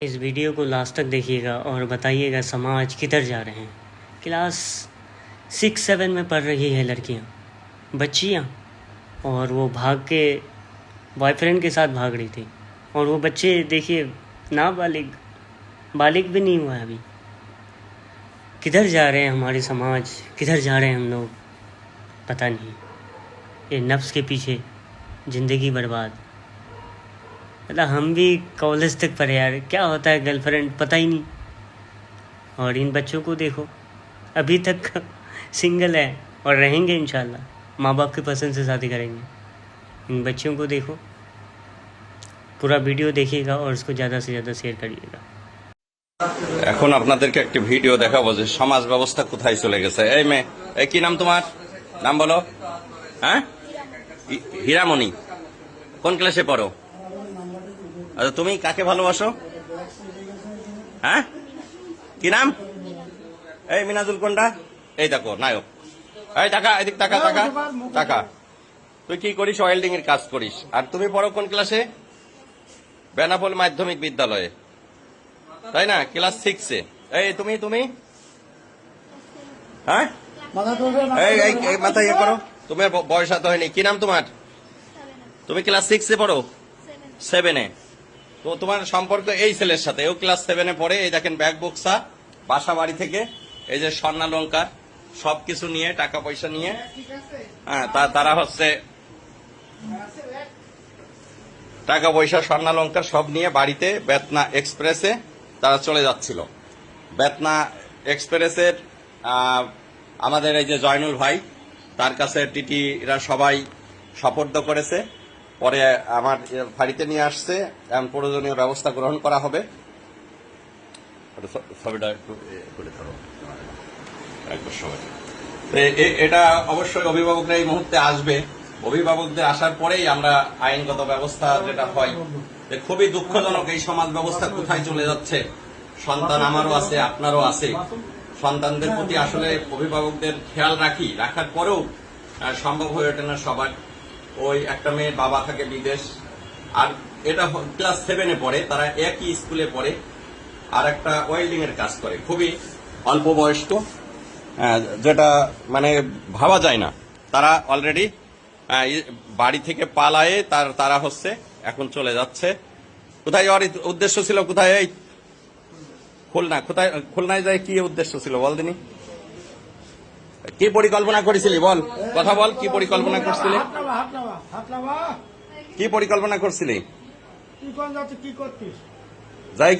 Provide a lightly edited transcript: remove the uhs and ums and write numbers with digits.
इस वीडियो को लास्ट तक देखिएगा और बताइएगा समाज किधर जा रहे हैं। क्लास 6-7 में पढ़ रही है लड़कियां, बच्चियां, और वो भाग के बॉयफ्रेंड के साथ भाग रही थी। और वो बच्चे देखिए बालिग भी नहीं हुआ है अभी। किधर जा रहे हैं हमारे समाज, किधर जा रहे हैं हम लोग, पता नहीं। ये नफ्स के पीछे ज़िंदगी बर्बाद। मतलब हम भी कॉलेज तक पढ़े यार, क्या होता है गर्लफ्रेंड पता ही नहीं। और इन बच्चों को देखो, अभी तक सिंगल है और रहेंगे इंशाल्लाह, माँ बाप की पसंद से शादी करेंगे। इन बच्चों को देखो, पूरा वीडियो देखिएगा और उसको ज़्यादा से ज़्यादा शेयर करिएगा। এখন আপনাদেরকে একটি ভিডিও দেখাবো যে সমাজ ব্যবস্থা কোথায় চলে গেছে। এই মেয়ে, এই কি নাম তোমার? নাম বলো। হ্যাঁ, হীরামণি। কোন ক্লাসে পড়ো? আচ্ছা, তুমি কাকে ভালোবাসো? হ্যাঁ, কি নাম? এই মিনাজুল কোনটা? এই দেখো নায়ক। এই টাকা, এদিক টাকা টাকা টাকা। তুই কি করিস? ওয়েল্ডিং এর কাজ করিস। আর তুমি পড়ো কোন ক্লাসে? বেনাপোল মাধ্যমিক বিদ্যালয়ে, তাই না? ক্লাস 6-এ। এই তুমি তুমি হ্যাঁ, এই মাথা ইয়ে করো। তোমার বয়স এত হয়নি। কি নাম তোমার? তুমি ক্লাস 6-এ পড়ো? 7-এ। তো তোমার সম্পর্ক এই ছেলের সাথে, ও ক্লাস 7-এ পড়ে। এই দেখেন ব্যাগ বক্সা, বাসা বাড়ি থেকে এই যে স্বর্ণালঙ্কার সবকিছু নিয়ে, টাকা পয়সা নিয়ে, হ্যাঁ তারা হচ্ছে টাকা পয়সা স্বর্ণালঙ্কার সব নিয়ে বাড়িতে বেতনা এক্সপ্রেসে তারা চলে যাচ্ছিল। বেতনা এক্সপ্রেসের আমাদের এই যে জয়নুল ভাই, তার কাছে টিটিরা সবাই সোপর্দ করেছে। পরে আমার বাড়িতে নিয়ে আসছে, এমন প্রয়োজনীয় ব্যবস্থা গ্রহণ করা হবে। এটা অবশ্যই অভিভাবকরা এই মুহূর্তে আসবে। অভিভাবকদের আসার পরেই আমরা আইনগত ব্যবস্থা যেটা হয়। খুবই দুঃখজনক এই সমাজ ব্যবস্থা কোথায় চলে যাচ্ছে। সন্তান আমারও আছে, আপনারও আছে। সন্তানদের প্রতি আসলে অভিভাবকদের খেয়াল রাখার পরেও সম্ভব হয়ে ওঠে না সবার। ওই একটা মেয়ের বাবা থাকে বিদেশ, আর এটা ক্লাস 7-এ পড়ে, তারা একই স্কুলে পড়ে, আর একটা ওয়েল্ডিং এর কাজ করে, খুবই অল্প বয়স্ক, যেটা মানে ভাবা যায় না। তারা অলরেডি বাড়ি থেকে পালায়ে তারা হচ্ছে এখন চলে যাচ্ছে। কোথায় যাওয়ার উদ্দেশ্য ছিল? কোথায়? এই খুলনা। কোথায় খুলনায় যায়? কি উদ্দেশ্য ছিল বল দিনি? কি পরিকল্পনা করেছিলি বল, কথা বল। কি পরিকল্পনা করছিলি? কি পরিকল্পনা করছিলি? যাই কি